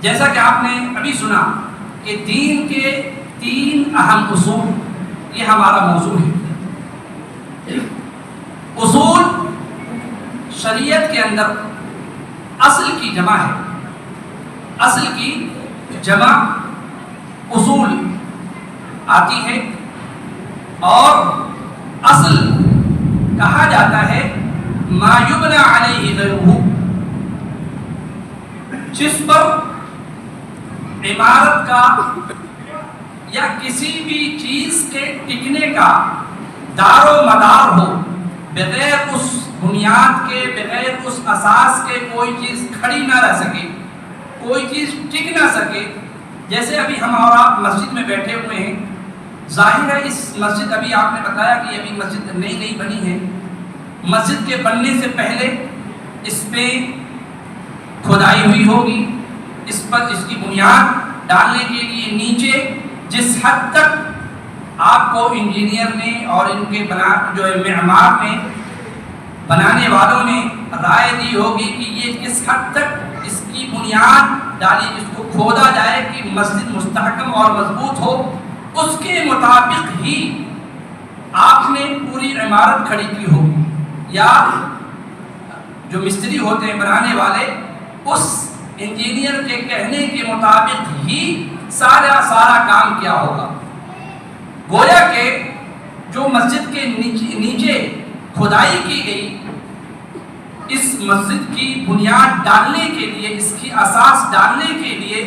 جیسا کہ آپ نے ابھی سنا کہ دین کے 3 اہم اصول، یہ ہمارا موضوع ہے۔ اصول شریعت کے اندر اصل کی جمع ہے، اصل کی جمع اصول آتی ہے، اور اصل کہا جاتا ہے ما یبنى علیہ غیرہ، جس پر عمارت کا یا کسی بھی چیز کے ٹکنے کا دار و مدار ہو، بغیر اس بنیاد کے، بغیر اس اساس کے کوئی چیز کھڑی نہ رہ سکے، کوئی چیز ٹک نہ سکے۔ جیسے ابھی ہم اور آپ مسجد میں بیٹھے ہوئے ہیں، ظاہر ہے اس مسجد، ابھی آپ نے بتایا کہ ابھی مسجد نئی بنی ہے، مسجد کے بننے سے پہلے اس پہ کھدائی ہوئی ہوگی، اس پر اس کی بنیاد ڈالنے کے لیے نیچے جس حد تک آپ کو انجینئر نے اور ان کے معمار نے، بنانے والوں نے رائے دی ہوگی کہ یہ کس حد تک اس کی بنیاد ڈالی، اس کو کھودا جائے کہ مسجد مستحکم اور مضبوط ہو، اس کے مطابق ہی آپ نے پوری عمارت کھڑی کی ہوگی، یا جو مستری ہوتے ہیں بنانے والے، اس انجینئر کے کہنے کے مطابق ہی سارا کام کیا ہوگا۔ گویا کہ جو مسجد کے نیچے کھدائی کی گئی، اس مسجد کی بنیاد ڈالنے کے لیے، اس کی اساس ڈالنے کے لیے،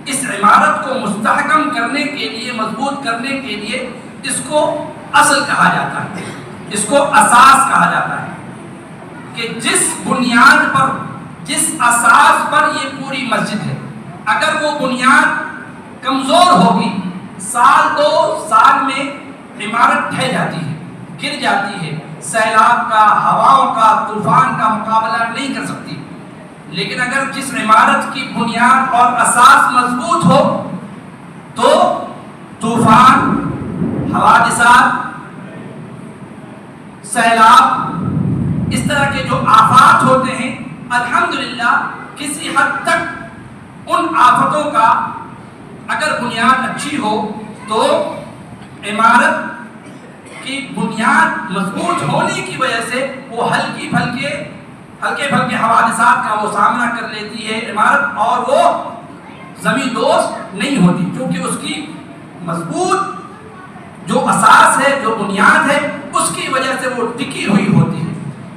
اس عمارت کو مستحکم کرنے کے لیے، مضبوط کرنے کے لیے، اس کو اصل کہا جاتا ہے، اس کو اساس کہا جاتا ہے، کہ جس بنیاد پر، جس اساس پر یہ پوری مسجد ہے، اگر وہ بنیاد کمزور ہوگی، سال 2 سال میں عمارت ڈھہ جاتی ہے، گر جاتی ہے، سیلاب کا، ہواؤں کا، طوفان کا مقابلہ نہیں کر سکتی۔ لیکن اگر جس عمارت کی بنیاد اور اساس مضبوط ہو تو طوفان، حوادثات، سیلاب، اس طرح کے جو آفات ہوتے ہیں، الحمدللہ کسی حد تک ان آفتوں کا اگر بنیاد اچھی ہو تو عمارت کی بنیاد مضبوط ہونے کی وجہ سے وہ ہلکے پھلکے حوادثات کا وہ سامنا کر لیتی ہے عمارت، اور وہ زمین دوست نہیں ہوتی، کیونکہ اس کی مضبوط جو اساس ہے، جو بنیاد ہے، اس کی وجہ سے وہ ٹکی ہوئی ہوتی ہے۔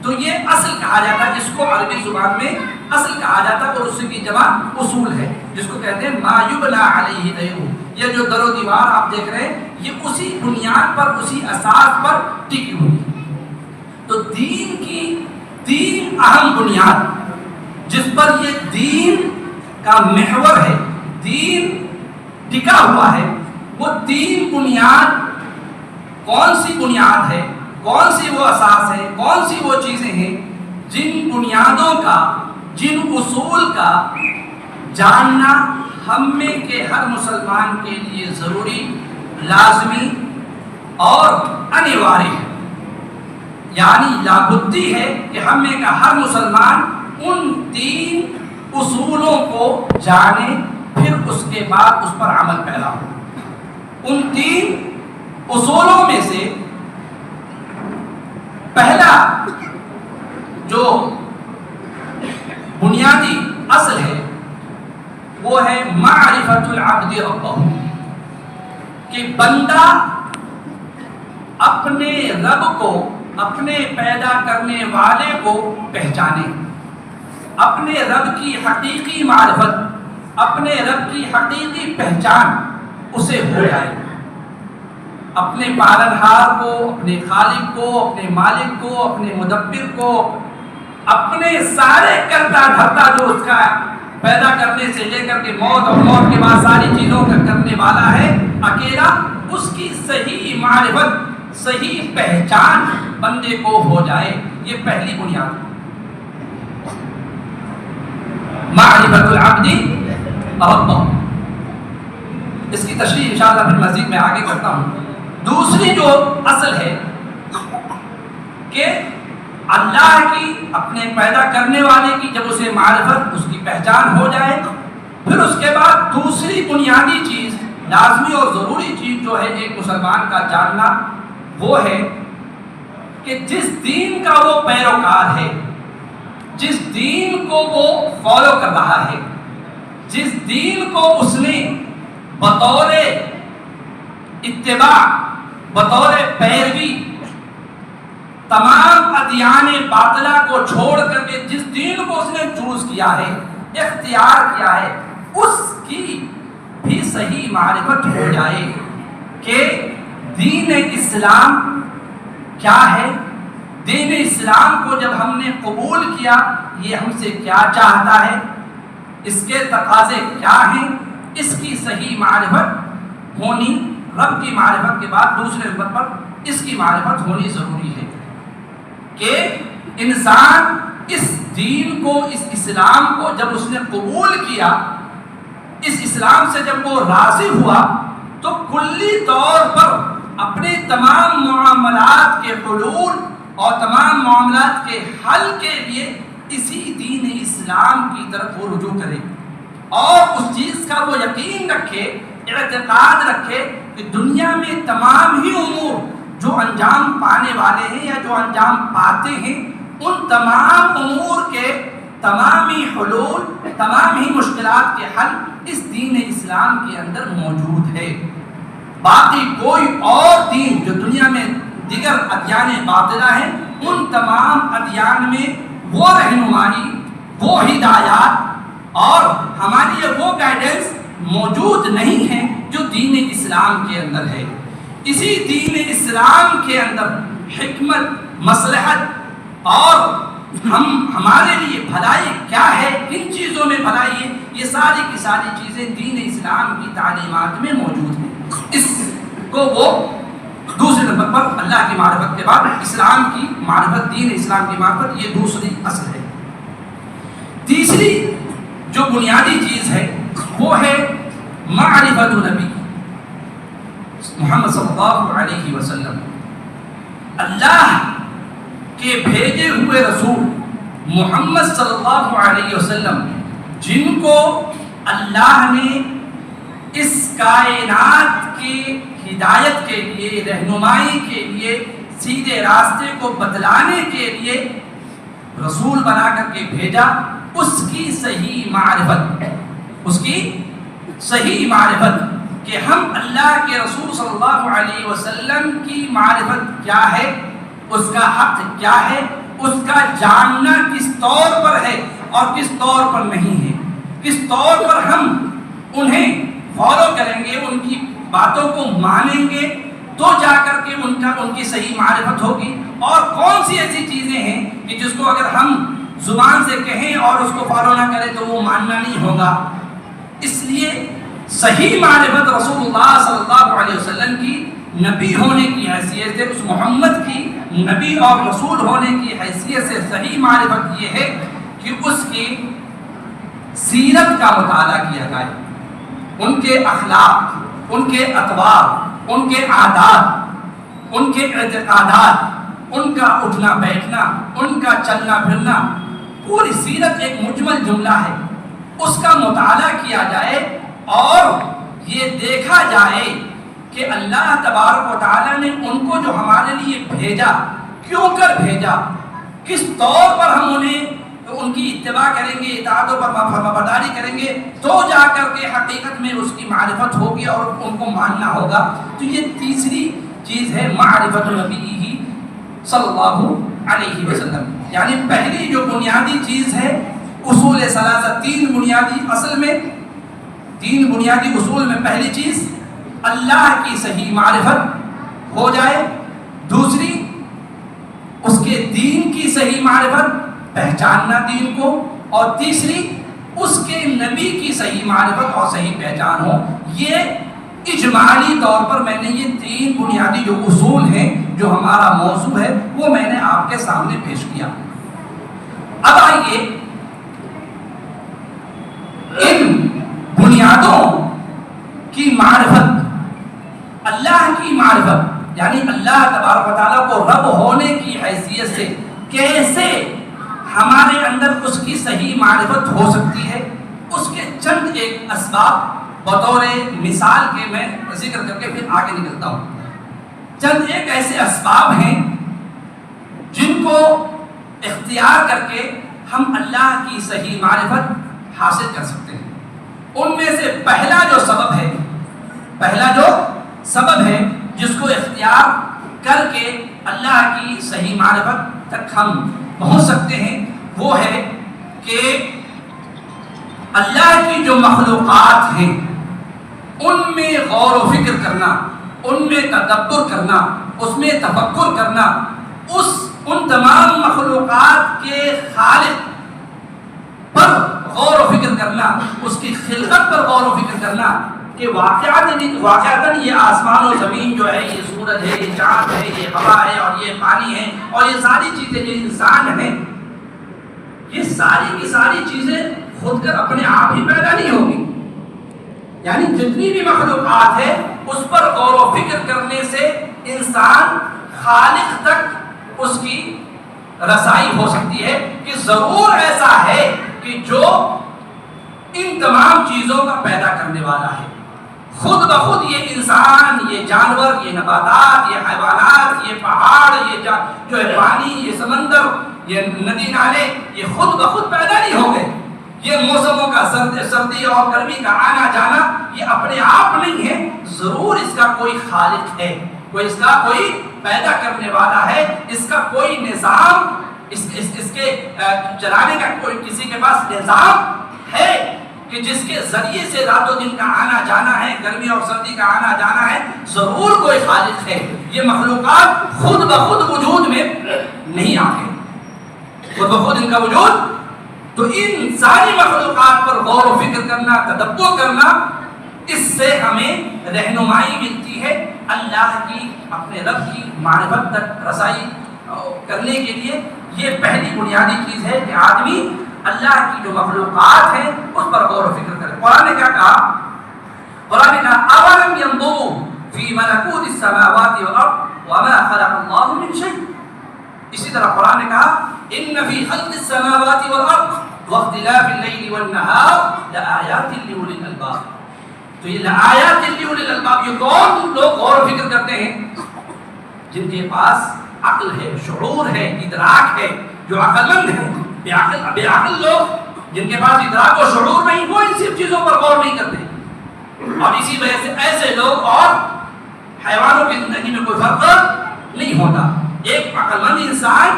تو یہ اصل کہا جاتا ہے، جس کو عربی زبان میں اصل کہا جاتا ہے، اور اس کی جمع اصول ہے، جس کو کہتے ہیں ما یبنى علیہ غیرہ۔ یہ جو در و دیوار آپ دیکھ رہے ہیں، یہ اسی بنیاد پر، اسی اساس پر ٹکی ہوئی ہے۔ تو دین کی 3 اہم بنیاد، جس پر یہ دین کا محور ہے، دین ٹکا ہوا ہے، وہ 3 بنیاد کون سی بنیاد ہے، کون سی وہ اساس ہے، کون سی وہ چیزیں ہیں جن بنیادوں کا، جن اصول کا جاننا ہم میں کے ہر مسلمان کے لیے ضروری، لازمی اور انیواری ہے۔ یعنی لابدی ہے کہ ہم میں کا ہر مسلمان ان 3 اصولوں کو جانے، پھر اس کے بعد اس پر عمل پیدا ہو۔ ان 3 اصولوں میں سے پہلا جو بنیادی اصل ہے وہ ہے معرفت العبد ربہ، کہ بندہ اپنے رب کو، اپنے پیدا کرنے والے کو پہچانے، اپنے رب کی حقیقی معرفت، اپنے رب کی حقیقی پہچان اسے ہو جائے، اپنے پالنہار کو، اپنے خالق کو، اپنے مالک کو، اپنے مدبر کو، اپنے سارے کرتا دھرتا جو اس کا پیدا کرنے سے لے کر کے موت اور موت کے بعد ساری چیزوں کا کرنے والا ہے اکیلا، اس کی صحیح معرفت، صحیح پہچان بندے کو ہو جائے، یہ پہلی بنیاد ہے۔ معرفت العبد ربہ، اس کی تشریح انشاءاللہ پھر مزید میں آگے کرتا ہوں۔ دوسری جو اصل ہے کہ اللہ کی، اپنے پیدا کرنے والے کی جب اسے معرفت، اس کی پہچان ہو جائے، پھر اس دوسری بنیادی چیز، لازمی اور ضروری چیز جو ہے ایک مسلمان کا جاننا، وہ ہے کہ جس دین کا وہ پیروکار ہے، جس دین کو وہ فالو کر رہا ہے، جس دین کو اس نے بطور اتباع، بطور پیروی تمام ادیان باطلہ کو چھوڑ کر کے جس دین کو اس نے چوز کیا ہے، اختیار کیا ہے، اس کی بھی صحیح معرفت ہو جائے کہ دین اسلام کیا ہے، دین اسلام کو جب ہم نے قبول کیا یہ ہم سے کیا چاہتا ہے، اس کے تقاضے کیا ہیں، اس کی صحیح معرفت ہونی، رب کی معرفت کے بعد دوسرے نمبر پر اس کی معرفت ہونی ضروری ہے کہ انسان اس دین کو، اس اسلام کو جب اس نے قبول کیا، اس اسلام سے جب وہ راضی ہوا تو کلی طور پر اپنے تمام معاملات کے حلول اور تمام معاملات کے حل کے لیے اسی دین اسلام کی طرف وہ رجوع کرے اور اس چیز کا وہ یقین رکھے، اعتقاد رکھے کہ دنیا میں تمام ہی امور جو انجام پانے والے ہیں یا جو انجام پاتے ہیں، ان تمام امور کے تمام ہی حلول، تمام ہی مشکلات کے حل اس دین اسلام کے اندر موجود ہے۔ باقی کوئی اور دین جو دنیا میں دیگر ادیان باطلہ ہیں، ان تمام ادیان میں وہ رہنمائی، وہ ہدایات اور ہماری وہ گائیڈنس موجود نہیں ہے جو دین اسلام کے اندر ہے۔ اسی دین اسلام کے اندر حکمت، مصلحت اور ہمارے لیے بھلائی کیا ہے، کن چیزوں میں بھلائی ہے، یہ ساری کی ساری چیزیں دین اسلام کی تعلیمات میں موجود ہیں۔ اس کو وہ دوسرے نمبر پر اللہ کی معرفت کے بعد اسلام کی معرفت، دین اسلام کی معرفت، یہ دوسری اصل ہے۔ تیسری جو بنیادی چیز ہے وہ ہے معرفت نبی محمد صلی اللہ علیہ وسلم، اللہ کے بھیجے ہوئے رسول محمد صلی اللہ علیہ وسلم، جن کو اللہ نے اس کائنات کی ہدایت کے لیے، رہنمائی کے لیے، سیدھے راستے کو بتلانے کے لیے رسول بنا کر کے بھیجا، اس کی صحیح معرفت، اس کی صحیح معرفت کہ ہم اللہ کے رسول صلی اللہ علیہ وسلم کی معرفت کیا ہے، اس کا حق کیا ہے، اس کا جاننا کس طور پر ہے اور کس طور پر نہیں ہے، کس طور پر ہم انہیں فالو کریں گے، ان کی باتوں کو مانیں گے تو جا کر کے ان کی صحیح معرفت ہوگی، اور کون سی ایسی چیزیں ہیں کہ جس کو اگر ہم زبان سے کہیں اور اس کو فالو نہ کریں تو وہ ماننا نہیں ہوگا۔ اس لیے صحیح معرفت رسول اللہ صلی اللہ علیہ وسلم کی نبی ہونے کی حیثیت سے، اس محمد کی نبی اور رسول ہونے کی حیثیت سے صحیح معرفت یہ ہے کہ اس کی سیرت کا مطالعہ کیا جائے، ان کے اخلاق، ان کے اطوار، ان کے عادات، ان کے اعتقادات، ان کا اٹھنا بیٹھنا، ان کا چلنا پھرنا، پوری سیرت ایک مجمل جملہ ہے، اس کا مطالعہ کیا جائے اور یہ دیکھا جائے کہ اللہ تبارک و تعالیٰ نے ان کو جو ہمارے لیے بھیجا، کیوں کر بھیجا، کس طور پر ہم انہیں ان کی اتباع کریں گے، اطاعت و فرمانبرداری کریں گے تو جا کر کے حقیقت میں اس کی معرفت ہوگی اور ان کو ماننا ہوگا۔ تو یہ تیسری چیز ہے معرفت نبی صلی اللہ علیہ وسلم، یعنی پہلی جو بنیادی چیز ہے اصول ثلاثہ، تین بنیادی اصول میں پہلی چیز اللہ کی صحیح معرفت ہو جائے، دوسری اس کے دین کی صحیح معرفت، پہچاننا دین کو، اور تیسری اس کے نبی کی صحیح معرفت اور صحیح پہچان ہو۔ یہ اجمالی طور پر میں نے یہ تین بنیادی جو اصول ہیں جو ہمارا موضوع ہے وہ میں نے آپ کے سامنے پیش کیا۔ اب آئیے ان بنیادوں کی معرفت، اللہ کی معرفت یعنی اللہ تبارک و تعالیٰ کو رب ہونے کی حیثیت سے کیسے ہمارے اندر اس کی صحیح معرفت ہو سکتی ہے، اس کے چند ایک اسباب بطور مثال کے میں ذکر کر کے پھر آگے نکلتا ہوں. چند ایک ایسے اسباب ہیں جن کو اختیار کر کے ہم اللہ کی صحیح معرفت حاصل کر سکتے ہیں. ان میں سے پہلا جو سبب ہے جس کو اختیار کر کے اللہ کی صحیح معرفت تک ہم پہنچ سکتے ہیں وہ ہے کہ اللہ کی جو مخلوقات ہیں ان میں غور و فکر کرنا، ان میں تدبر کرنا، اس میں تفکر کرنا، ان تمام مخلوقات کے خالق پر غور و فکر کرنا، اس کی خلقت پر غور و فکر کرنا کہ واقعاتاً یہ آسمان و زمین جو ہے، یہ سورج ہے، یہ چاند ہے، یہ ہوا ہے، اور یہ پانی ہے، اور یہ ساری چیزیں، یہ انسان ہیں، یہ ساری کی ساری چیزیں خود کر اپنے آپ ہی پیدا نہیں ہوگی. یعنی جتنی بھی مخلوقات ہے اس پر غور و فکر کرنے سے انسان خالق تک اس کی رسائی ہو سکتی ہے کہ ضرور ایسا ہے کہ جو ان تمام چیزوں کا پیدا کرنے والا ہے. خود بخود یہ انسان، یہ جانور، یہ نباتات، یہ حیوانات، یہ پہاڑ، یہ جو ہے پانی، یہ سمندر، یہ ندی نالے، یہ خود بخود پیدا نہیں ہو گئے. یہ موسموں کا سردی اور گرمی کا آنا جانا یہ اپنے آپ نہیں ہے، ضرور اس کا کوئی خالق ہے، اس کا کوئی پیدا کرنے والا ہے، اس کا کوئی نظام، اس کے چلانے کا کوئی کسی کے پاس نظام ہے کہ جس کے ذریعے سے رات و دن کا آنا جانا ہے، گرمی اور سردی کا آنا جانا ہے. ضرور کوئی خالق ہے. یہ مخلوقات خود بخود وجود میں نہیں آتے، خود بخود ان کا وجود. تو ان ساری مخلوقات پر غور و فکر کرنا، تدبر کرنا، اس سے ہمیں رہنمائی ملتی ہے اللہ کی، اپنے رب کی معرفت تک رسائی کرنے کے لیے. یہ پہلی بنیادی چیز ہے کہ آدمی اللہ کی جو مخلوقات ہیں اس پر غور و فکر کرے. قرآن نے کیا کہا؟ قرآن نے کہا اولم ينظروا فی ملکوت السماوات والارض وما خلق اللہ من شیء. اسی طرح قرآن نے کہا ان فی خلق السماوات والارض واختلاف اللیل والنہار لآیات لأولی الالباب. تو یہ لآیات لأولی الالباب، یہ کون لوگ غور و فکر کرتے ہیں؟ جن کے پاس عقل ہے، شعور ہے، ادراک ہے، جو عقل مند ہے. بے عقل لوگ جن کے پاس ادراک و شعور نہیں، وہ ان سب چیزوں پر غور نہیں کرتے. اور اسی وجہ سے ایسے لوگ اور حیوانوں کی زندگی میں کوئی فرق نہیں ہوتا. ایک عقل مند انسان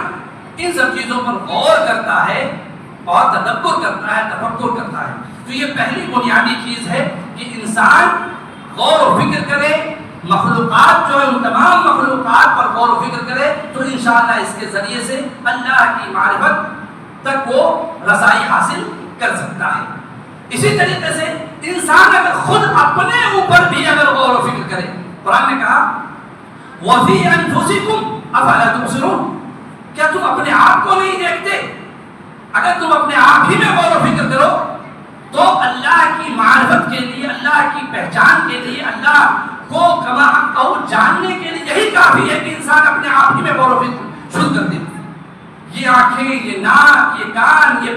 ان سب چیزوں پر غور کرتا ہے اور تدبر کرتا ہے، تفکر کرتا ہے. تو یہ پہلی بنیادی چیز ہے کہ انسان غور و فکر کرے، مخلوقات جو ہے ان تمام مخلوقات پر غور و فکر کرے تو انشاءاللہ اس کے ذریعے سے اللہ کی معرفت تک وہ رسائی حاصل کر سکتا ہے. اسی طریقے سے انسان اگر خود اپنے اوپر بھی اگر غور و فکر کرے، قرآن نے کہا وَفِي أَنفُسِكُمْ أَفَلَا تُبْصِرُونَ. کیا تم اپنے آپ کو نہیں دیکھتے؟ اگر تم اپنے آپ ہی میں غور و فکر کرو تو اللہ کی معرفت کے لیے، اللہ کی پہچان کے لیے، اللہ کو کما حقہ جاننے کے لیے یہی کافی ہے کہ انسان اپنے آپ ہی میں غور و فکر شروع کر دے. یہ آنکھیں، یہ ناک، یہ کان، یہ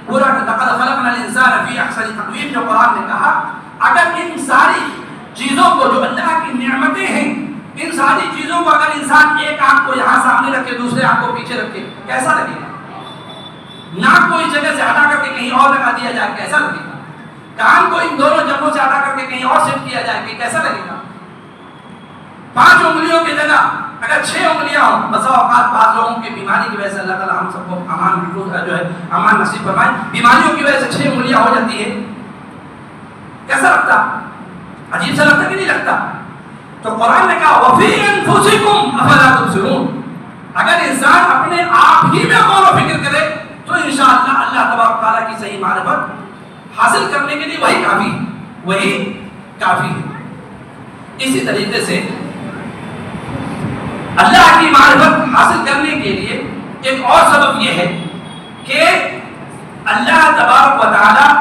پورا لقد خلقنا الانسان فی احسن تقویم جو قرآن نے کہا، اگر ان ساری چیزوں کو جو اللہ کی نعمتیں ہیں، ان ساری چیزوں کو اگر انسان ایک آنکھ کو یہاں سامنے رکھے، دوسرے آنکھ کو پیچھے رکھے، کیسا لگے گا؟ ناک کو اس جگہ سے ہٹا کر کے کہیں اور لگا دیا جائے، کیسا لگے گا؟ کان کو ان دونوں جگہوں سے ہٹا کر کے کہیں اور سیٹ کیا جائے، کیسا لگے گا؟ 5 انگلیوں کی جگہ اگر 6 انگلیاں ہوں، بسا اوقات بعض لوگوں کی بیماری کی وجہ سے اللہ تعالیٰ ہم سب کو امان نصیب فرمائے، بیماریوں کی وجہ سے 6 انگلیاں ہو جاتی ہے، کیسا لگتا؟ عجیب سا لگتا کہ نہیں لگتا؟ تو قرآن نے کہا وَفِي أَنفُسِكُمْ أَفَلَا تُبْصِرُونَ. اگر انسان اپنے آپ ہی میں غور و فکر کرے تو انشاءاللہ اللہ تبارک تعالیٰ کی صحیح معرفت حاصل کرنے کے لیے وہی کافی ہے. اسی طریقے سے اللہ کی معرفت حاصل کرنے کے لیے ایک اور سبب یہ ہے کہ اللہ تبارک و تعالیٰ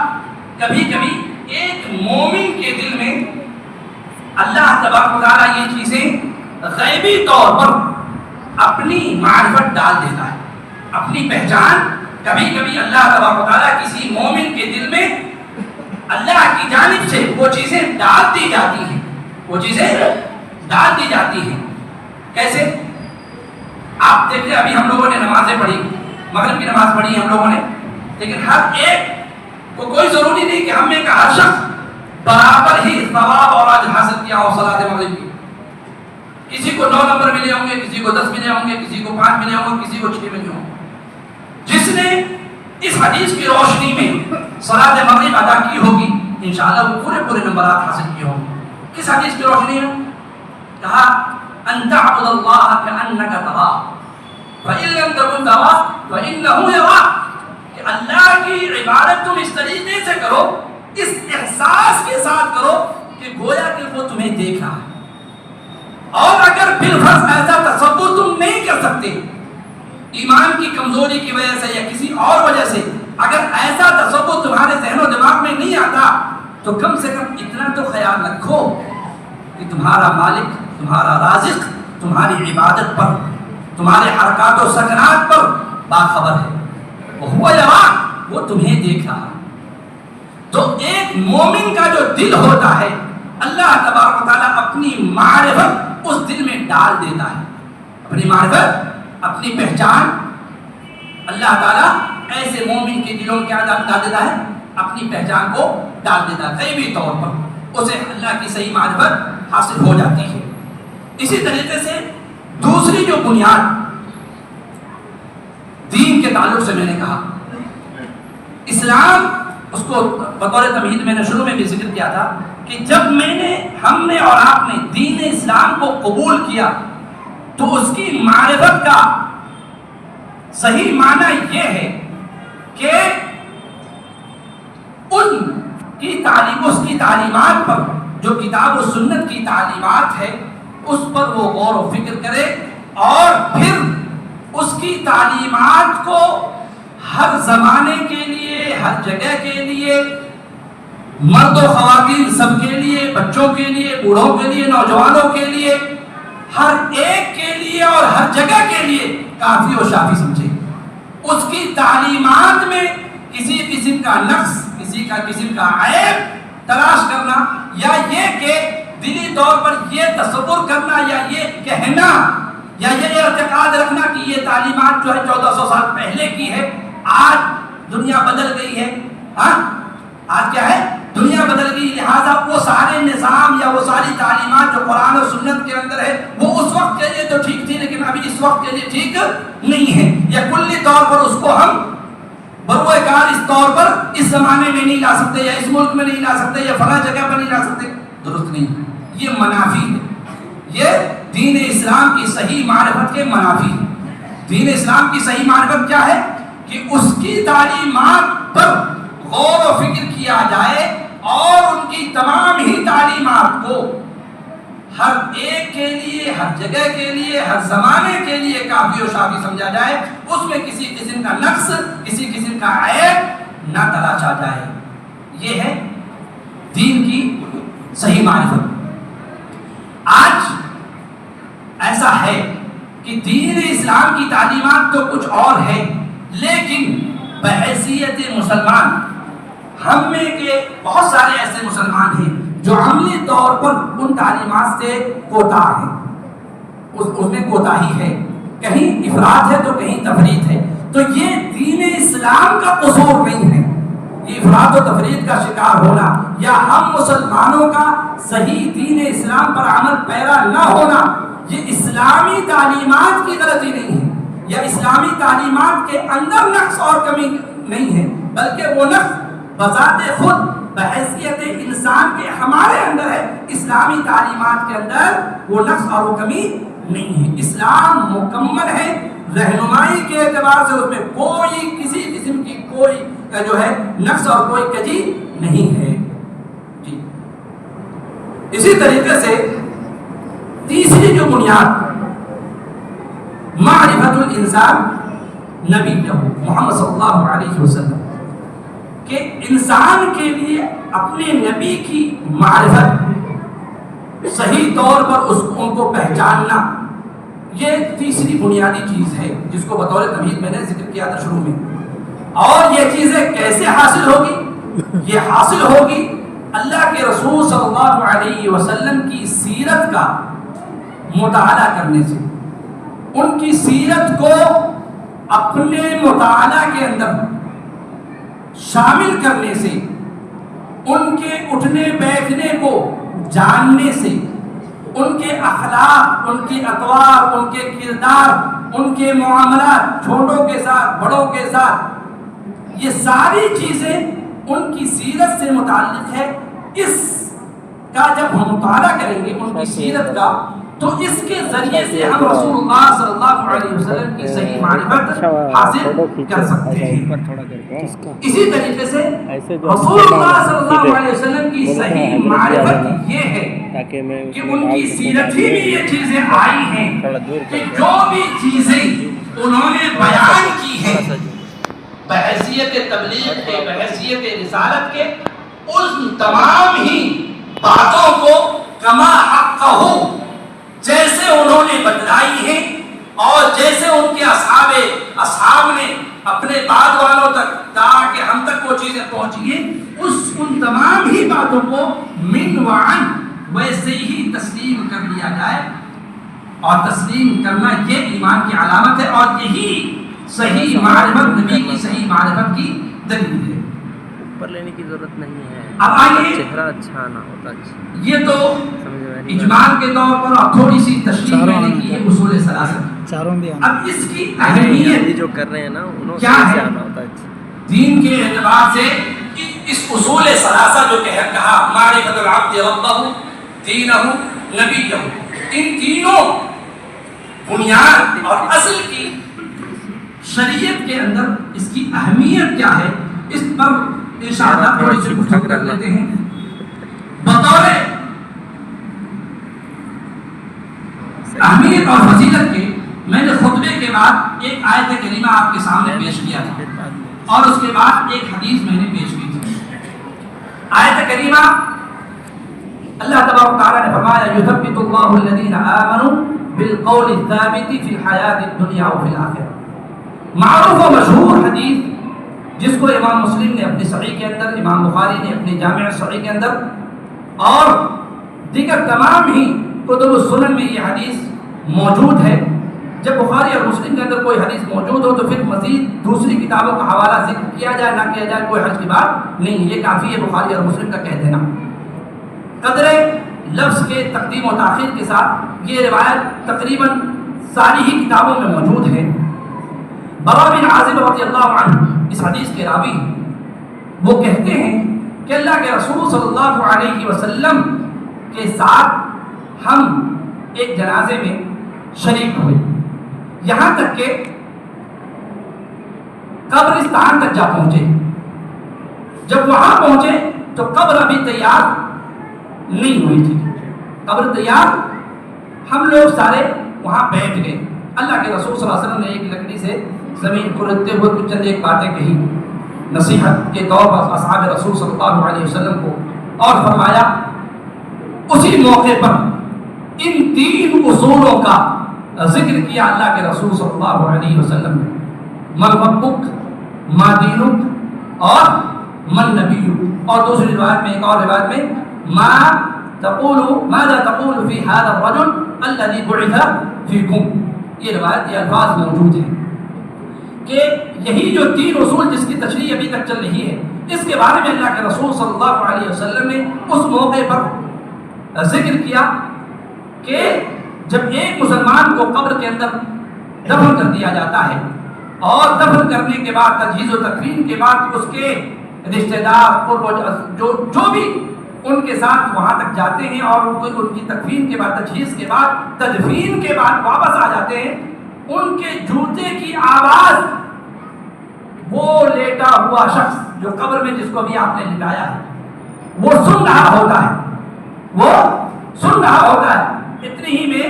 کبھی کبھی ایک مومن کے دل میں اللہ تبارک و تعالیٰ یہ چیزیں غیبی طور پر اپنی معرفت ڈال دیتا ہے، اپنی پہچان. کبھی کبھی اللہ تبارک و تعالیٰ کسی مومن کے دل میں اللہ کی جانب سے وہ چیزیں ڈال دی جاتی ہیں، وہ چیزیں ڈال دی جاتی ہیں۔ کیسے؟ آپ دیکھتے ابھی ہم لوگوں نے نمازیں پڑھی، مغرب کی نماز پڑھی ہم لوگوں نے، لیکن ہر ایک کو کوئی ضروری نہیں کہ ہم میں کا ہر شخص برابر ہی ثواب اور اجر حاصل کیا ہو صلاۃ مغرب کی۔ کسی کو 9 نمبر ملے ہوں گے، کسی کو 10 ملے ہوں گے، کسی کو 5 ملے ہوں گے، کسی کو 6 ملے ہوں گے۔ جس نے اس حدیث کی روشنی میں صلاۃ مغرب ادا کی ہوگی انشاءاللہ وہ پورے نمبرات حاصل کیے ہوں گے۔ کس حدیث کی روشنی میں؟ کہا ان تعبد اللہ کأنک تراہ فإن لم تکن تراہ فإنہ یراک، کہ اللہ کی عبادت تم اس طریقے سے کرو، اس احساس کے ساتھ کرو کہ گویا کہ وہ تمہیں دیکھ رہا ہے۔ اور اگر بالفرض ایسا تصور تم نہیں کر سکتے ایمان کی کمزوری کی وجہ سے یا کسی اور وجہ سے، اگر ایسا تصور تمہارے ذہن و دماغ میں نہیں آتا تو کم سے کم اتنا تو خیال رکھو کہ تمہارا مالک، تمہارا رازق تمہاری عبادت پر، تمہارے حرکات و سکنات پر باخبر ہے، وہ یراک، وہ تمہیں دیکھ رہا ہے۔ تو ایک مومن کا جو دل ہوتا ہے اللہ تبارک و تعالیٰ اپنی معرفت اس دل میں ڈال دیتا ہے، اپنی معرفت، اپنی پہچان اللہ تعالیٰ ایسے مومن کے دلوں میں کیا ڈال دیتا ہے؟ اپنی پہچان کو ڈال دیتا ہے، غیبی طور پر اسے اللہ کی صحیح معرفت حاصل ہو جاتی ہے۔ اسی طریقے سے دوسری جو بنیاد دین کے تعلق سے میں نے کہا، اسلام، اس کو بطور تمہید میں نے شروع میں بھی ذکر کیا تھا کہ جب ہم نے اور آپ نے دین اسلام کو قبول کیا تو اس کی معرفت کا صحیح معنی یہ ہے کہ اس کی تعلیمات پر، جو کتاب و سنت کی تعلیمات ہے اس پر وہ غور و فکر کرے اور پھر اس کی تعلیمات کو ہر زمانے کے لیے، ہر جگہ کے لیے، مرد و خواتین سب کے لیے، بچوں کے لیے، بوڑھوں کے لیے، نوجوانوں کے لیے، ہر ایک کے لیے اور ہر جگہ کے لیے کافی و شافی سمجھے۔ اس کی تعلیمات میں کسی قسم کا نقص، کسی قسم کا عیب تلاش کرنا یا یہ کہ دلی طور پر یہ تصور کرنا یا یہ کہنا یا یہ اعتقاد رکھنا کہ یہ تعلیمات جو ہے 1400 سال پہلے کی ہے، آج دنیا بدل گئی ہے۔ آج کیا ہے؟ دنیا بدل گئی، لہذا وہ سارے نظام یا وہ ساری تعلیمات جو قرآن و سنت کے اندر ہے وہ اس وقت کے لیے تو ٹھیک تھی لیکن ابھی اس وقت کے لیے ٹھیک نہیں ہے، یا کلی طور پر اس کو ہم بروئے کار اس طور پر اس زمانے میں نہیں لا سکتے یا اس ملک میں نہیں لا سکتے یا فلاں جگہ پر نہیں لا سکتے۔ درست نہیں، یہ منافی ہے، یہ دین اسلام کی صحیح معرفت کے منافی ہے۔ دین اسلام کی صحیح معرفت کیا ہے؟ کہ اس کی تعلیمات پر غور و فکر کیا جائے اور ان کی تمام ہی تعلیمات کو ہر ایک کے لیے، ہر جگہ کے لیے، ہر زمانے کے لیے کافی و شافی سمجھا جائے، اس میں کسی قسم کا نقص، کسی قسم کا عیب نہ تلاشا جائے۔ یہ ہے دین کی صحیح معرفت۔ آج ایسا ہے کہ دین اسلام کی تعلیمات تو کچھ اور ہے، لیکن بحیثیت مسلمان ہم میں کے بہت سارے ایسے مسلمان ہیں جو عملی طور پر ان تعلیمات سے کوتاہ ہیں، اس میں کوتاہی ہے، کہیں افراط ہے تو کہیں تفریط ہے۔ تو یہ دین اسلام کا قصور نہیں ہے، یہ افراط و تفریط کا شکار ہونا یا ہم مسلمانوں کا صحیح دین اسلام پر عمل پیرا نہ ہونا، یہ اسلامی تعلیمات کی غلطی نہیں ہے یا اسلامی تعلیمات کے اندر نقص اور کمی نہیں ہے، بلکہ وہ نقص بذات خود بحیثیت انسان کے ہمارے اندر ہے۔ اسلامی تعلیمات کے اندر وہ نقص اور وہ کمی نہیں ہے۔ اسلام مکمل ہے، رہنمائی کے اعتبار سے اس میں کوئی کسی قسم کی کوئی جو ہے نقص اور کوئی کجی نہیں ہے۔ جی اسی طریقے سے تیسری جو بنیاد معرفت الانسان نبی محمد صلی اللہ علیہ وسلم، کہ انسان کے لیے اپنے نبی کی معرفت، صحیح طور پر ان کو پہچاننا، یہ تیسری بنیادی چیز ہے جس کو بطور تمہید میں نے ذکر کیا تھا شروع میں۔ اور یہ چیزیں کیسے حاصل ہوگی؟ یہ حاصل ہوگی اللہ کے رسول صلی اللہ علیہ وسلم کی سیرت کا مطالعہ کرنے سے، ان کی سیرت کو اپنے مطالعہ کے اندر شامل کرنے سے، ان کے اٹھنے بیٹھنے کو جاننے سے، ان کے اخلاق، ان کے اطوار، ان کے کردار، ان کے معاملات چھوٹوں کے ساتھ بڑوں کے ساتھ، یہ ساری چیزیں ان کی سیرت سے متعلق ہے۔ اس کا جب ہم مطالعہ کریں گے ان کی سیرت کا، تو اس کے ذریعے سے ہم رسول اللہ صلی اللہ علیہ وسلم کی صحیح معرفت حاصل کر سکتے ہیں۔ اسی طریقے سے رسول اللہ صلی اللہ علیہ وسلم کی صحیح معرفت یہ ہے کہ ان کی سیرت ہی میں یہ چیزیں آئی ہیں کہ جو بھی چیزیں انہوں نے بیان کی ہیں بحیثیت تبلیغ کے، بحیثیت رسالت کے، ان تمام ہی باتوں کو کما حقہ، جیسے انہوں نے بتلائی ہیں اور جیسے ان کے اصحاب نے اپنے بعد والوں تک، تاکہ ہم تک وہ چیزیں پہنچی ہیں، ان تمام ہی باتوں کو من وعن ویسے ہی تسلیم کر لیا جائے۔ اور تسلیم کرنا یہ ایمان کی علامت ہے، اور یہی صحیح معرفت، نبی کی صحیح معرفت کی دلیل ہے۔ اوپر لینے کی ضرورت نہیں ہے، اب آئیے چہرہ اچھا آنا ہوتا ہے۔ یہ تو اجمال کے طور پر اور تھوڑی سی تشریح میں نے کی ہے اصول ثلاثہ۔ اب اس کی اہمیت جو کر رہے ہیں نا انہوں کیا ہے آنا ہوتا ہے دین کے اعتبار سے، اس اصول ثلاثہ جو کہا معرفت العبد ربہ دینہ نبیہ، ان تینوں بنیاد اور اصل کی شریعت کے اندر اس کی اہمیت کیا ہے، اس پر انشاءاللہ تھوڑی سی گفتگو کر لیتے ہیں۔ بطور اہمیت اور فضیلت کے میں نے خطبے کے بعد ایک آیت کریمہ آپ کے سامنے پیش کیا تھا، اور اس کے بعد ایک حدیث میں نے پیش کی تھی۔ آیت کریمہ اللہ تبارک و تعالیٰ نے فرمایا یثبت اللہ الذین آمنوا بالقول الثابت فی الحیاۃ الدنیا وفی الآخرہ۔ معروف و مشہور حدیث جس کو امام مسلم نے اپنی صحیح کے اندر، امام بخاری نے اپنی جامع صحیح کے اندر، اور دیگر تمام ہی کتب السنن میں یہ حدیث موجود ہے۔ جب بخاری اور مسلم کے اندر کوئی حدیث موجود ہو تو پھر مزید دوسری کتابوں کا حوالہ ذکر کیا جائے نہ کیا جائے کوئی حرج کی بات نہیں، یہ کافی ہے بخاری اور مسلم کا کہہ دینا۔ قدر لفظ کے تقدیم و تاخیر کے ساتھ یہ روایت تقریباً ساری ہی کتابوں میں موجود ہے۔ برا بن عازب رضی اللہ عنہ اس حدیث کے راوی، وہ کہتے ہیں کہ اللہ کے رسول صلی اللہ علیہ وسلم کے ساتھ ہم ایک جنازے میں شریک ہوئے، یہاں تک کہ قبرستان تک جا پہنچے۔ جب وہاں پہنچے تو قبر ابھی تیار نہیں ہوئی تھی، قبر تیار، ہم لوگ سارے وہاں بیٹھ گئے۔ اللہ کے رسول صلی اللہ علیہ وسلم نے ایک لکڑی سے زمین کو رکھتے ہوئے کچھ چند ایک باتیں کہی نصیحت کے طور پر اصحاب رسول صلی اللہ علیہ وسلم کو، اور فرمایا اسی موقع پر ان تین اصولوں کا ذکر کیا اللہ کے رسول صلی اللہ علیہ وسلم نے، من ربک، ما دینک اور من نبیک، اور دوسری روایت میں، ایک اور روایت میں ماذا تقول فی هذا الرجل الذي بعث فیکم، یہ روایت، یہ الفاظ موجود ہیں کہ یہی جو تین اصول جس کی تشریح ابھی تک چل رہی ہے، اس کے بارے میں اللہ کے رسول صلی اللہ علیہ وسلم نے اس موقع پر ذکر کیا کہ جب ایک مسلمان کو قبر کے اندر دفن کر دیا جاتا ہے، اور دفن کرنے کے بعد تجہیز و تکفین کے بعد اس کے رشتہ دار جو بھی ان کے ساتھ وہاں تک جاتے ہیں، اور ان کی تکفین کے بعد، تجہیز کے بعد، تدفین کے بعد واپس آ جاتے ہیں، ان کے جوتے کی آواز وہ لیٹا ہوا شخص جو قبر میں جس کو بھی آپ نے لٹایا ہے وہ سن رہا ہوتا ہے، وہ سن رہا ہوتا ہے۔ اتنی ہی میں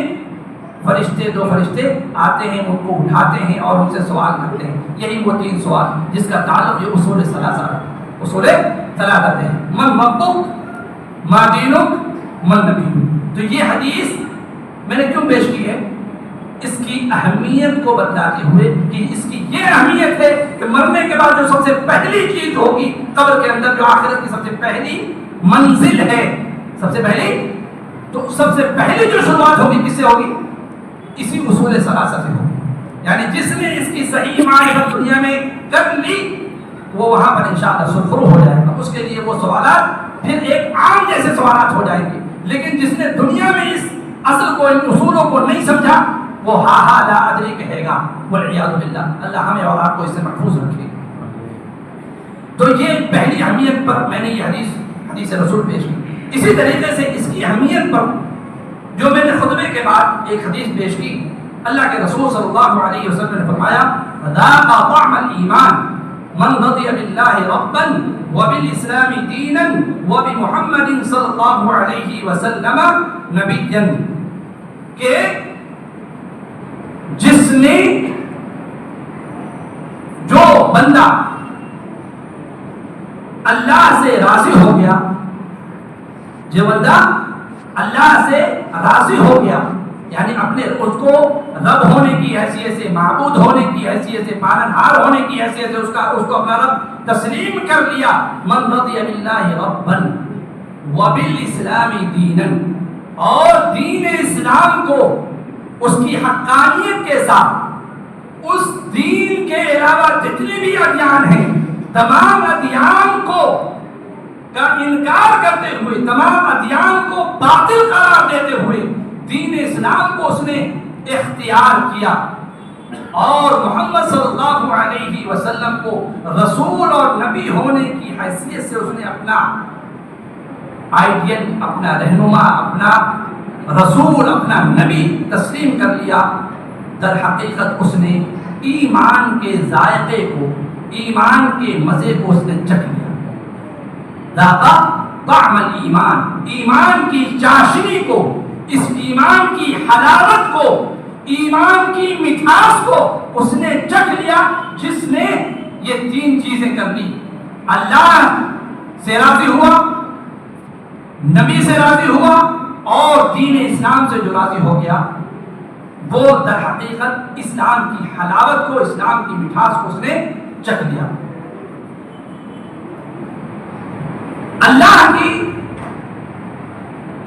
فرشتے، دو فرشتے آتے ہیں، ان کو اٹھاتے ہیں اور ان سے سوال کرتے ہیں، یہی وہ تین سوال جس کا تعلق یہ اصول ثلاثہ ہے، اصول ثلاثہ ہے، من ربک، ما دینک، من نبیک۔ تو یہ حدیث میں نے کیوں پیش کی ہے؟ اس کی اہمیت کو بتلاتے ہوئے کہ اس کی یہ اہمیت ہے کہ مرنے کے بعد جو سب سے پہلی چیز ہوگی قبر کے اندر، جو آخرت کی سب سے پہلی منزل ہے سب سے پہلے، تو سب سے پہلے جو شروعات ہوگی کس سے ہوگی؟ اسی اصول ثلاثہ سے ہوگی. یعنی جس نے اس کی صحیح معرفت دنیا میں کر لی وہ وہاں پر انشاءاللہ سرخرو ہو جائے گا. اس کے لیے وہ سوالات پھر ایک عام جیسے سوالات ہو جائیں گے. لیکن جس نے دنیا میں اس اصل کو، ان اصولوں کو نہیں سمجھا وہ ہا لا ادری کہے گا. والعیاذ باللہ، اللہ ہمیں اور آپ کو اس سے محفوظ رکھے. تو یہ پہلی اہمیت پر میں نے یہ حدیث رسول پیش کی. اسی طریقے سے اس کی اہمیت پر جو میں نے خطبے کے بعد ایک حدیث پیش کی، اللہ کے رسول صلی اللہ علیہ وسلم نے فرمایا ذاق طعم الایمان من رضی باللہ ربا وبالاسلام دینا وبمحمد صلی اللہ علیہ وسلم نبیا، کہ جس نے، جو بندہ اللہ سے راضی ہو گیا، جو بندہ اللہ سے راضی ہو گیا، یعنی اپنے اس کو رب ہونے کی حیثیت سے، معبود ہونے کی حیثیت سے، پالنہار ہونے کی حیثیت سے اس کو اپنا رب تسلیم کر لیا. من رضی باللہ ربا وبالاسلام دینا، اور دین اسلام کو اس کی حقانیت کے ساتھ، اس دین کے علاوہ جتنے بھی ادیان ہیں تمام ادیان کو کا انکار کرتے ہوئے، تمام ادیان کو باطل قرار دیتے ہوئے دین اسلام کو اس نے اختیار کیا، اور محمد صلی اللہ علیہ وسلم کو رسول اور نبی ہونے کی حیثیت سے اس نے اپنا آئیڈیل، اپنا رہنما، اپنا رسول، اپنا نبی تسلیم کر لیا. در حقیقت اس نے ایمان کے ذائقے کو، ایمان کے مزے کو اس نے چکھ لیا. ذاق طعم الایمان، ایمان کی چاشنی کو، اس ایمان کی حلاوت کو، ایمان کی مٹھاس کو اس نے چکھ لیا. جس نے یہ تین چیزیں کر لی، اللہ سے راضی ہوا، نبی سے راضی ہوا، اور دین اسلام سے جو راضی ہو گیا، وہ در حقیقت اسلام کی حلاوت کو، اسلام کی مٹھاس کو اس نے چکھ لیا. اللہ کی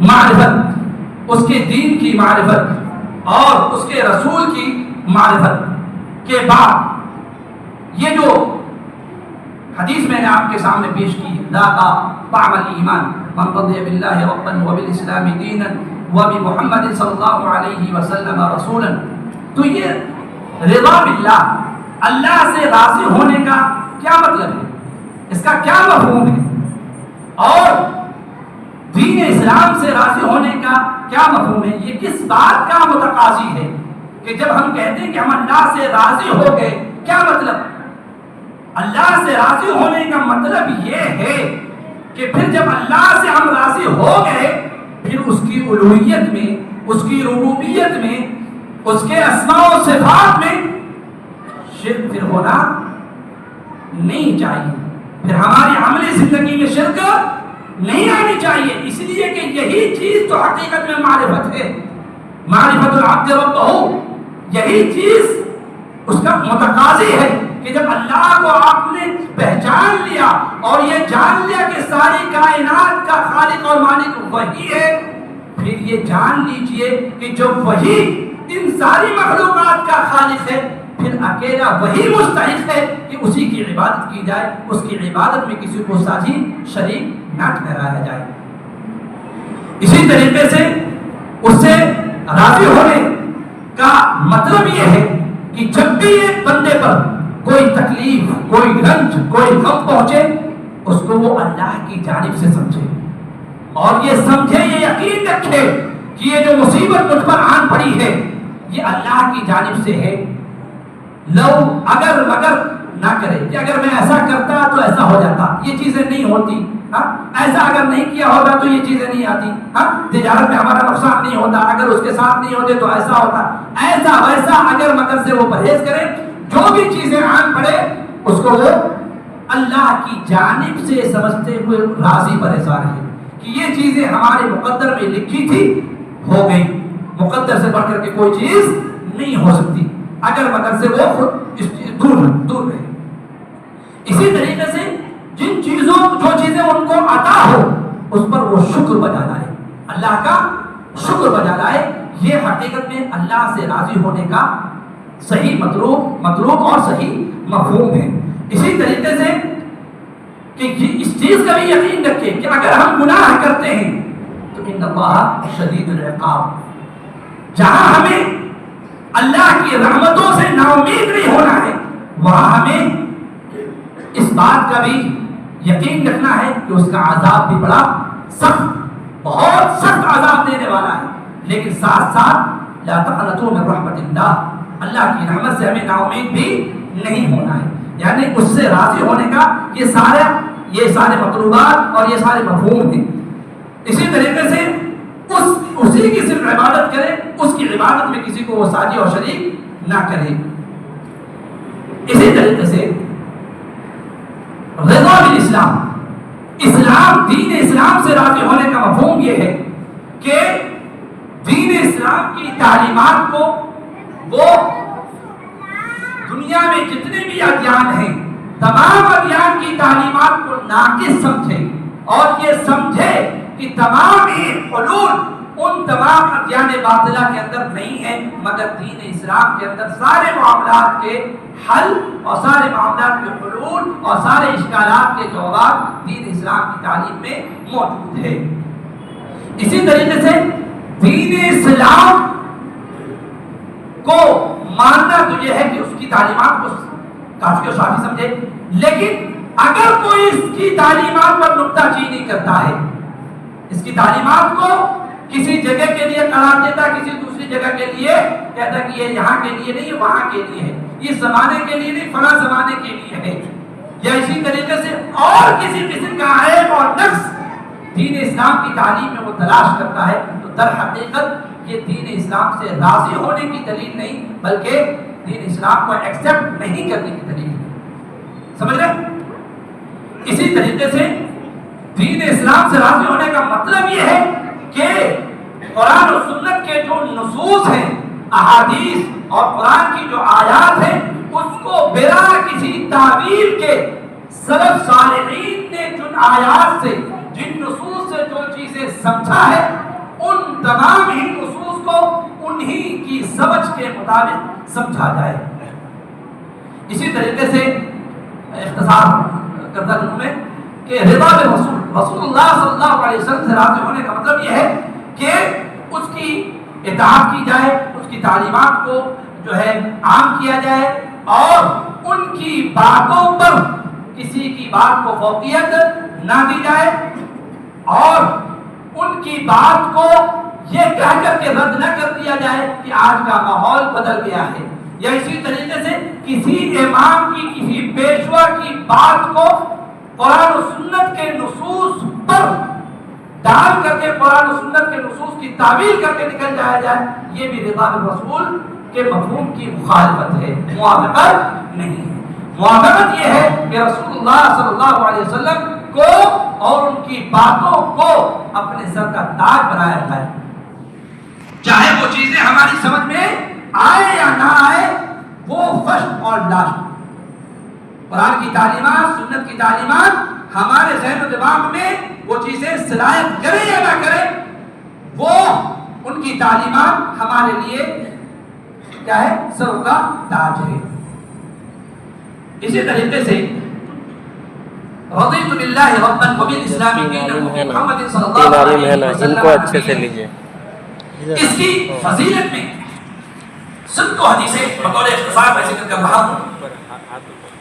معرفت، اس کے دین کی معرفت اور اس کے رسول کی معرفت کے بعد یہ جو حدیث میں نے آپ کے سامنے پیش کی، ذاق طعم الایمان من رضی باللہ ربا وبالاسلام دینا وبمحمد صلی اللہ علیہ وسلم رسولا، تو یہ رضا باللہ، اللہ سے راضی ہونے کا کیا مطلب ہے، اس کا کیا مفہوم ہے، اور دین اسلام سے راضی ہونے کا کیا مفہوم ہے، یہ کس بات کا متقاضی ہے کہ جب ہم کہتے ہیں کہ ہم اللہ سے راضی ہو گئے، کیا مطلب؟ اللہ سے راضی ہونے کا مطلب یہ ہے کہ پھر جب اللہ سے ہم راضی ہو گئے، پھر اس کی الوہیت میں، اس کی ربوبیت میں، اس کے اسماء و صفات میں شرک پھر ہونا نہیں چاہیے، پھر ہماری عملی زندگی میں شرک نہیں آنی چاہیے. اس لیے کہ یہی چیز تو حقیقت میں معرفت ہے، معرفت العبد ربہ، یہی چیز اس کا متقاضی ہے کہ جب اللہ کو آپ نے پہچان لیا اور یہ جان لیا کہ ساری کائنات کا خالق اور مالک وہی ہے، پھر یہ جان لیجئے کہ جو وہی ان ساری مخلوقات کا خالق ہے، پھر اکیلا وہی مستحق ہے کہ اسی کی عبادت کی جائے، اس کی عبادت میں کسی کو ساجی شریک نہ ٹھہرایا جائے. اسی طریقے سے اس سے راضی ہونے کا مطلب یہ ہے کہ جب بھی ایک بندے پر کوئی تکلیف، کوئی رنج، کوئی غم پہنچے، اس کو وہ اللہ کی جانب سے سمجھے، اور یہ سمجھے، یہ یقین رکھے کہ یہ جو مصیبت مجھ پر آن پڑی ہے یہ اللہ کی جانب سے ہے. لو اگر مگر نہ کرے کہ اگر میں ایسا کرتا تو ایسا ہو جاتا، یہ چیزیں نہیں ہوتی، ایسا اگر نہیں کیا ہوتا تو یہ چیزیں نہیں آتی، تجارت میں ہمارا نقصان نہیں ہوتا، اگر اس کے ساتھ نہیں ہوتے تو ایسا ہوتا، ایسا ویسا اگر مگر سے وہ پرہیز کرے، جو بھی چیزیں آن پڑے اس کو وہ اللہ کی جانب سے سمجھتے ہوئے راضی پریشان ہے کہ یہ چیزیں ہمارے مقدر میں لکھی تھی، ہو گئی، مقدر سے بڑھ کر کے کوئی چیز نہیں ہو سکتی، اگر مگر سے وہ خود دور رہے. اسی طریقے سے جو چیزیں ان کو عطا ہو، اس پر وہ شکر بجا لائے، اللہ کا شکر بجا لائے. یہ حقیقت میں اللہ سے راضی ہونے کا صحیح مطلوب اور صحیح مفہوم ہے. اسی طریقے سے کہ اس چیز کا بھی یقین رکھیں کہ اگر ہم گناہ کرتے ہیں تو ان اللہ شدید العقاب، جہاں ہمیں اللہ کی رحمتوں سے نا امید نہیں ہونا ہے وہاں ہمیں اس بات کا بھی یقین رکھنا ہے کہ اس کا عذاب بھی بڑا سخت، بہت سخت عذاب دینے والا ہے. لیکن ساتھ ساتھ لا تقنطوا من رحمت اللہ کی رحمت سے ہمیں نا امید بھی نہیں ہونا ہے. یعنی اس سے راضی ہونے کا یہ سارے مطلوبات اور یہ سارے مفہوم ہیں. اسی طریقے سے اسی کی صرف عبادت کرے، اس کی عبادت میں کسی کو وہ ساجی اور شریک نہ کرے. اسی طریقے سے رضا بالاسلام، دین اسلام سے راضی ہونے کا مفہوم یہ ہے کہ دین اسلام کی تعلیمات کو وہ دنیا میں جتنے بھی ادیان ہیں تمام ادیان کی تعلیمات کو ناقص سمجھے اور یہ سمجھے کہ تمام حلول ان تمام ادیان باطلہ کے اندر نہیں ہے، مگر دین اسلام کے اندر سارے معاملات کے حل اور سارے معاملات کے حلول اور سارے اشکالات کے جوابات دین اسلام کی تعلیم میں موجود ہے. اسی طریقے سے دین اسلام کو ماننا تو یہ ہے کہ اس کی تعلیمات کو کافی اور شافی سمجھے، لیکن اگر کوئی اس کی تعلیمات پر نکتہ چینی کرتا ہے، اس کی تعلیمات کو کسی جگہ کے لیے قرار دیتا، کسی دوسری جگہ کے لیے کہتا کہ یہ یہاں کے لیے نہیں وہاں کے لیے ہے، یہ زمانے کے لیے نہیں فلاں زمانے کے لیے ہے، یا اسی طریقے سے اور کسی قسم کا عیب اور نقص دین اسلام کی تعلیم میں وہ تلاش کرتا ہے، تو در حقیقت یہ دین اسلام سے راضی ہونے کی دلیل نہیں بلکہ دین اسلام کو ایکسپٹ نہیں کرنے کی دلیل ہے. سمجھ رہے؟ اسی طریقے سے دین اسلام سے راضی ہونے کا مطلب یہ ہے کہ قرآن و سنت کے جو نصوص ہیں، احادیث اور قرآن کی جو آیات ہیں، اس کو بلا کسی تعویل کے سلف صالحین نے جن آیات سے جن نصوص سے جو چیزیں سمجھا ہے ان تمام ہی نصوص کو انہی کی سمجھ کے مطابق سمجھا جائے. اسی طریقے سے اختصار کرتا ہوں میں کہ رضا رسول اللہ صلی اللہ علیہ وسلم سے راضی ہونے کا مطلب یہ ہے کہ اس کی اطاعت کی جائے، اس کی تعلیمات کو جو ہے عام کیا جائے اور ان کی باتوں پر کسی کی بات کو فوقیت نہ دی جائے اور ان کی بات کو یہ کہہ کر کے رد نہ کر دیا جائے کہ آج کا ماحول بدل گیا ہے، یا اسی طریقے سے کسی امام کی کسی پیشوا کی بات کو قرآن و سنت کے نصوص پر ڈال کر کے قرآن و سنت کے نصوص کی تعویل کر کے نکل جایا جائے، یہ بھی رضا بالرسول کے مفہوم کی مخالفت ہے، موافقت نہیں ہے. موافقت یہ ہے کہ رسول اللہ صلی اللہ علیہ وسلم کو اور ان کی باتوں کو اپنے سر کا تاج بنایا جائے، چاہے وہ چیزیں ہماری سمجھ میں آئے یا نہ آئے، وہ فشق اور لاشت. قرآن کی تعلیمات، سنت کی تعلیمات ہمارے ذہن و دماغ میں وہ چیزیں صلاحیت کرے یا نہ کرے، وہ ان کی تعلیمات ہمارے لیے کیا ہے؟ سر کا تاج ہے. اسی طریقے سے رضیت باللہ ربا وبالاسلام دینا محمد صلی اللہ علیہ وسلم کو اچھے سے لیجئے. اس کی فضیلت میں صدق و حدیثیں بطور اختصار میں ذکر کر رہا ہوں.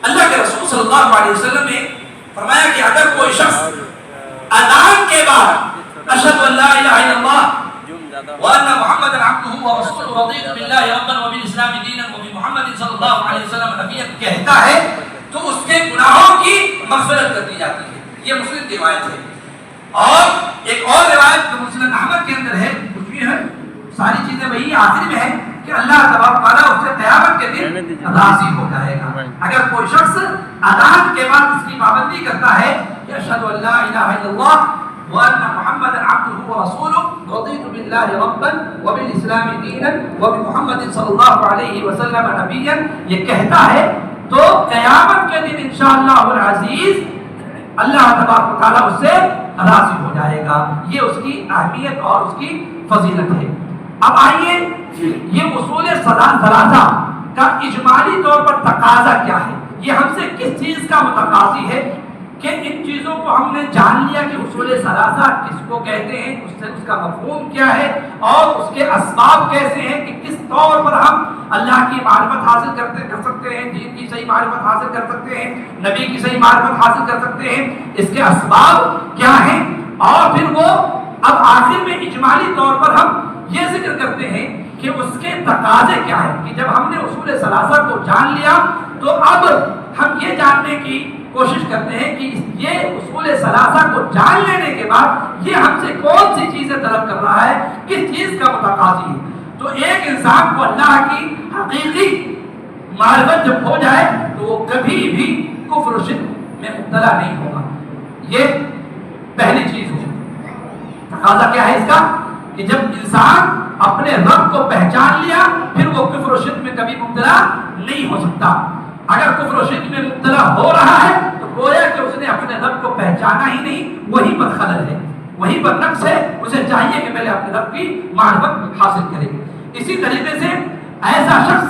اللہ کے رسول صلی اللہ علیہ وسلم نے فرمایا کہ اگر کوئی شخص اذان کے بعد اشہد ان لا الہ الا اللہ وان محمد عبدہ ورسولہ رضیت باللہ ربا وبالاسلام دینا وبمحمد صلی اللہ علیہ وسلم نبیا کہتا ہے تو اس کے گناہوں کی مغفرت کر دی جاتی ہے. یہ مسلم کی روایت ہے. اور ایک اور روایت جو مسلم احمد کے اندر ہے کچھ بھی ہے، ساری چیزیں وہی آخر میں ہے کہ اللہ تبارک تعالیٰ اس سے قیامت کے دن راضی ہو جائے گا. اگر کوئی شخص اذان کے بعد اس کی پابندی کرتا ہے کہ اشہد ان لا الہ الا اللہ وان محمد عبدہ ورسولہ رضیت باللہ ربا وبالاسلام دینا وبمحمد صلی اللہ علیہ وسلم نبیا، یہ کہتا ہے تو قیامت کے دن انشاءاللہ العزیز اللہ تبارک و تعالیٰ اس سے راضی ہو جائے گا۔ یہ اس کی اہمیت اور اس کی فضیلت ہے۔ اب آئیے یہ اصول ثلاثہ کا اجمالی طور پر تقاضا کیا ہے، یہ ہم سے کس چیز کا متقاضی ہے کہ ان چیزوں کو ہم نے جان لیا کہ اصول ثلاثہ کس کو کہتے ہیں، اس کا مفہوم کیا ہے اور اس کے اسباب کیسے ہیں کہ کس طور پر ہم اللہ کی معرفت حاصل کر سکتے ہیں، دین کی صحیح معرفت حاصل کر سکتے ہیں، نبی کی صحیح معرفت حاصل کر سکتے ہیں، اس کے اسباب کیا ہیں، اور پھر وہ اب آخر میں اجمالی طور پر ہم یہ ذکر کرتے ہیں کہ اس کے تقاضے کیا ہیں کہ جب ہم نے اصول ثلاثہ کو جان لیا تو اب ہم یہ جاننے کی کوشش کرتے ہیں کہ یہ اصول ثلاثہ کو جان لینے کے بعد یہ ہم سے کون سی چیزیں طلب کر رہا ہے، کس چیز کا متقاضی ہے۔ تو ایک انسان کو اللہ کی حقیقی معرفت جب ہو جائے تو وہ کبھی بھی کفر و شرک میں مبتلا نہیں ہوگا۔ یہ پہلی چیز ہے۔ تقاضا کیا ہے اس کا کہ جب انسان اپنے رب کو پہچان لیا پھر وہ کفر و شرک میں کبھی مبتلا نہیں ہو سکتا۔ اگر کفر و شرک میں مبتلا ہو رہا ہے تو گویا کہ اس نے اپنے رب کو پہچانا ہی نہیں، وہیں پر خلل ہے، وہیں پر نقص ہے۔ اسے چاہیے کہ پہلے اپنے رب کی معرفت حاصل کرے۔ اسی طریقے سے ایسا شخص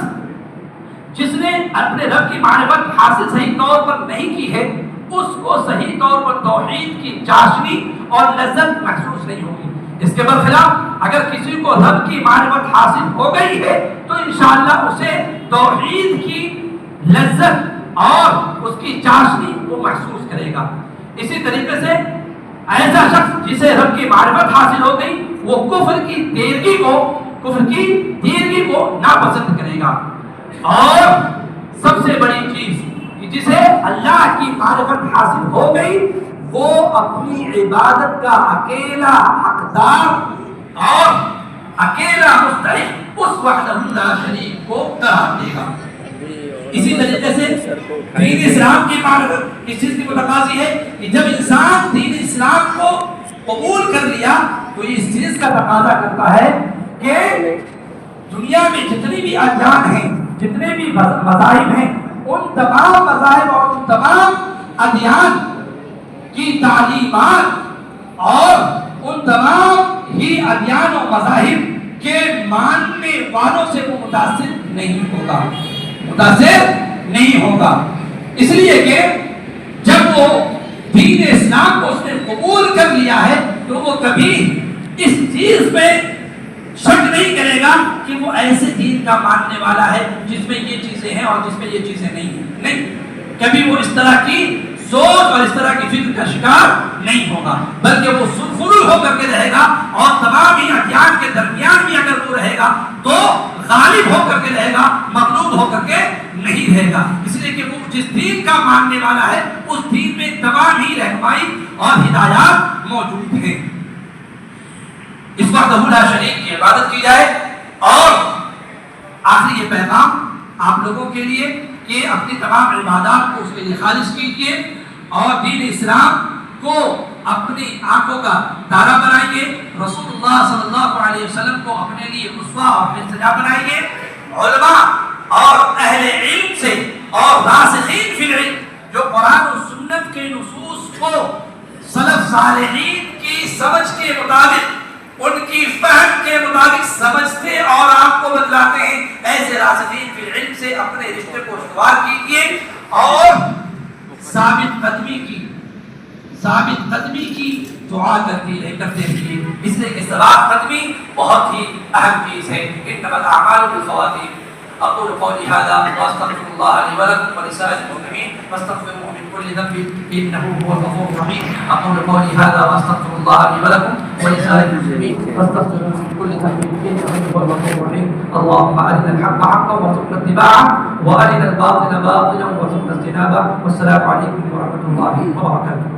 جس نے اپنے رب کی معرفت حاصل صحیح طور پر نہیں کی ہے اس کو صحیح طور پر توحید کی چاشنی اور لذت محسوس نہیں ہوگی۔ اس کے برخلاف اگر کسی کو رب کی معرفت حاصل ہو گئی ہے تو انشاءاللہ اسے توحید کی لذت اور اس کی چاشنی وہ محسوس کرے گا۔ اسی طریقے سے ایسا شخص جسے رب کی معرفت حاصل ہو گئی وہ کفر کی دیرگی کو ناپسند کرے گا۔ اور سب سے بڑی چیز جسے اللہ کی معرفت حاصل ہو گئی وہ اپنی عبادت کا اکیلا حقدار اور اکیلا مستحق اس وحدہ لا شریک کو قرار دے گا۔ اسی طریقے سے دین اسلام کی معرفت اس چیز کی متقاضی ہے کہ جب انسان دین اسلام کو قبول کر لیا تو یہ اس چیز کا تقاضا کرتا ہے کہ دنیا میں جتنی بھی ادیان ہیں، جتنے بھی مذاہب ہیں، ان تمام مذاہب اور ان تمام ادیان کی تعلیمات اور ان تمام ہی ادیان و مذاہب کے ماننے والوں سے وہ متاثر نہیں ہوگا، اس لیے کہ جب وہ دین اسلام کو اس نے قبول کر لیا ہے تو وہ کبھی اس چیز پہ شک نہیں کرے گا کہ وہ ایسے دین کا ماننے والا ہے جس میں یہ چیزیں ہیں اور جس میں یہ چیزیں نہیں ہیں۔ نہیں، کبھی وہ اس طرح کی سوچ اور اس طرح کی فکر کا شکار نہیں ہوگا، بلکہ وہ سرخرو ہو کر کے رہے گا اور تمام ہی ادیان کے درمیان بھی اگر وہ رہے گا تو غالب ہو کر کے رہے گا، مغلوب ہو کر کے نہیں رہے گا، اس لیے کہ وہ جس دین کا ماننے والا ہے اس دین میں تمام ہی رہنمائی اور ہدایات موجود ہیں۔ اس وقت لا شریک کی عبادت کی جائے۔ اور آخری یہ پیغام آپ لوگوں کے لیے کہ اپنی تمام عبادات کو اس کے لیے خالص کیجیے اور دین اسلام کو اپنی آنکھوں کا تارا بنائیے، رسول اللہ صلی اللہ علیہ وسلم کو اپنے لیے اسوہ اور اقتداء بنائیے، علماء اور اہل علم سے اور راسخین فی العلم جو قرآن و سنت کے نصوص کو سلف صالحین کی سمجھ کے مطابق، ان کی فہم کے مطابق سمجھتے اور آپ کو بتلاتے ہیں، ایسے راسخین فی العلم سے اپنے رشتے کو استوار کیجیے اور ثابت قدمی کی دعا کرتے رہیے، اس لیے کہ ثبات قدمی بہت ہی اہم چیز ہے۔ انما الاعمال بالخواتیم۔ اقول قولي هذا واستغفر الله لي ولكم ولسائر المسلمين فاستغفروه من كل ذنب انه هو الغفور الرحيم. اقول قولي هذا واستغفر الله لي ولكم ولسائر المسلمين فاستغفروه من كل ذنب انه هو الغفور الرحيم. اللهم ارنا الحق حقا وارزقنا اتباعه وارنا الباطل باطلا وارزقنا اجتنابه. والسلام عليكم ورحمه الله وبركاته.